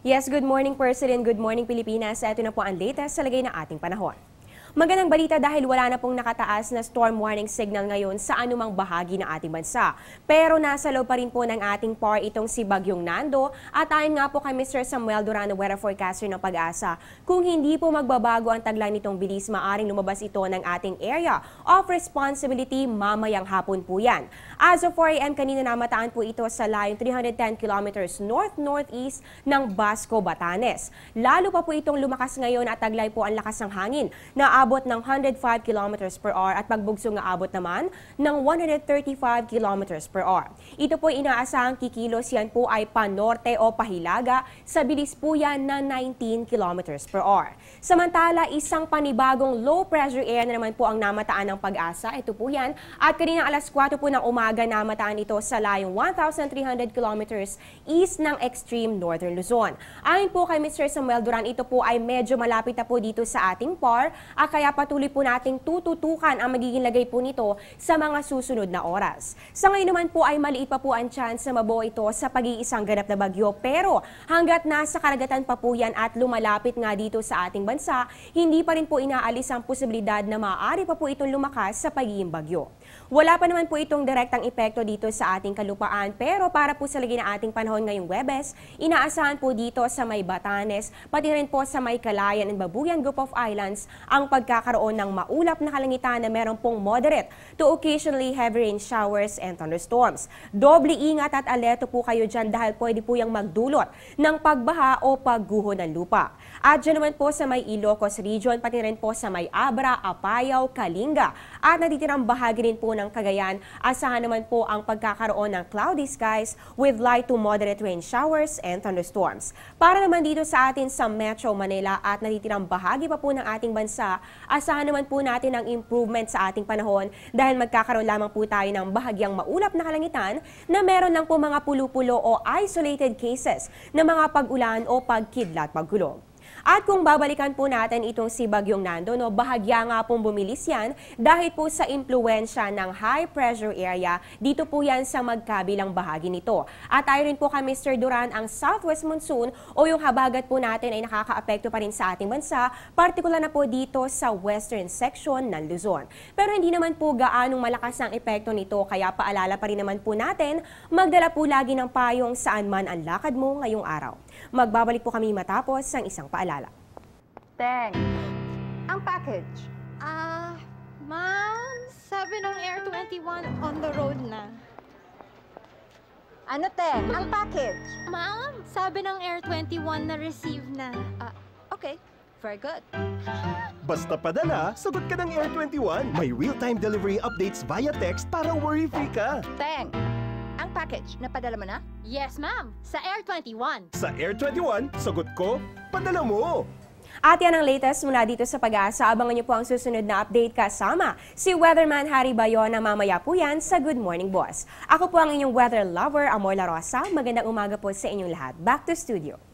Yes, good morning President, good morning Pilipinas. Ito na po ang latest sa lagay ng ating panahon. Magandang balita dahil wala na pong nakataas na storm warning signal ngayon sa anumang bahagi ng ating bansa. Pero nasa loob pa rin po ng ating PAR itong si Bagyong Nando at ayon nga po kay Mr. Samuel Durano, weather forecaster ng Pag-asa, kung hindi po magbabago ang tagline nitong bilis, maaring lumabas ito ng ating area of responsibility mamayang hapon po yan. As of 4 AM kanina namataan po ito sa layong 310 kilometers north-northeast ng Basco, Batanes. Lalo pa po itong lumakas ngayon at taglay po ang lakas ng hangin na abot ng 105 kilometers per hour at pagbugsong na abot naman ng 135 kilometers per hour. Ito po inaasahang kikilos, yan po ay panorte o pahilaga sa bilis po yan na 19 kilometers per hour. Samantala, isang panibagong low pressure area na naman po ang namataan ng Pag-asa. Ito po yan at kanina alas 4 po ng umaga namataan ito sa layong 1,300 kilometers east ng extreme northern Luzon. Ayon po kay Mr. Samuel Duran, ito po ay medyo malapit na po dito sa ating PAR kaya patuloy po nating tututukan ang magiging lagay po nito sa mga susunod na oras. Sa ngayon naman po ay maliit pa po ang chance na mabuo ito sa pag-iisang ganap na bagyo, pero hanggat nasa karagatan pa po yan at lumalapit nga dito sa ating bansa, hindi pa rin po inaalis ang posibilidad na maaari pa po itong lumakas sa pagiging bagyo. Wala pa naman po itong direktang epekto dito sa ating kalupaan, pero para po sa lagay ng ating panahon ngayong Huwebes, inaasahan po dito sa may Batanes, pati rin po sa may Calayan and Babuyan Group of Islands, ang pagkakaroon ng maulap na kalangitan na meron pong moderate to occasionally heavy rain showers and thunderstorms. Doble ingat at alerto po kayo dyan dahil pwede po yung magdulot ng pagbaha o pagguho ng lupa. At dyan naman po sa may Ilocos Region, pati rin po sa may Abra, Apayao, Kalinga at natitirang bahagi rin po ng Cagayan, asahan naman po ang pagkakaroon ng cloudy skies with light to moderate rain showers and thunderstorms. Para naman dito sa atin sa Metro Manila at natitirang bahagi pa po ng ating bansa, asahan naman po natin ang improvement sa ating panahon dahil magkakaroon lamang po tayo ng bahagyang maulap na kalangitan na meron lang po mga pulo-pulo o isolated cases na mga pag-ulan o pagkidlat pagkulog. At kung babalikan po natin itong si Bagyong Nando, bahagya nga pong bumilis yan dahil po sa impluensya ng high pressure area, dito po yan sa magkabilang bahagi nito. At ayon rin po kay Mr. Duran, ang southwest monsoon o yung habagat po natin ay nakakaapekto pa rin sa ating bansa, partikular na po dito sa western section ng Luzon. Pero hindi naman po gaanong malakas ang epekto nito, kaya paalala pa rin naman po natin, magdala po lagi ng payong saan man ang lakad mo ngayong araw. Magbabalik po kami matapos ang isang paalala. Teng, ang package. Ma'am, sabi ng Air 21 on the road na. Ano, Teng? Ang package. Ma'am, sabi ng Air 21 na receive na. Okay, very good. Basta padala, sagot ka ng Air 21. May real-time delivery updates via text para worry-free ka. Teng, ang package, napadala mo na? Yes, ma'am, sa Air 21. Sa Air 21, sagot ko, padala mo. At yan ang latest mula dito sa Pag-asa. Abangan niyo po ang susunod na update kasama si Weatherman Harry Bayona mamaya po yan sa Good Morning Boss. Ako po ang inyong weather lover, Amor La Rosa. Magandang umaga po sa inyong lahat. Back to studio.